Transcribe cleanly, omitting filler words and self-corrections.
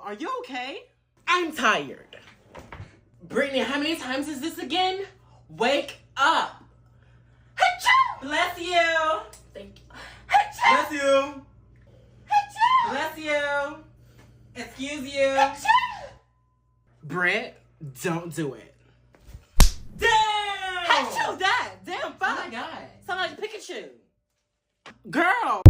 are you okay? I'm tired. Brittany, how many times is this again? Wake up. Achoo! Bless you. Thank you. Achoo! Bless you. Achoo! Bless you. Excuse you. Achoo! Britt, don't do it. Damn! Achoo, that! Damn, fuck! Oh my God. Sound like Pikachu. Girl.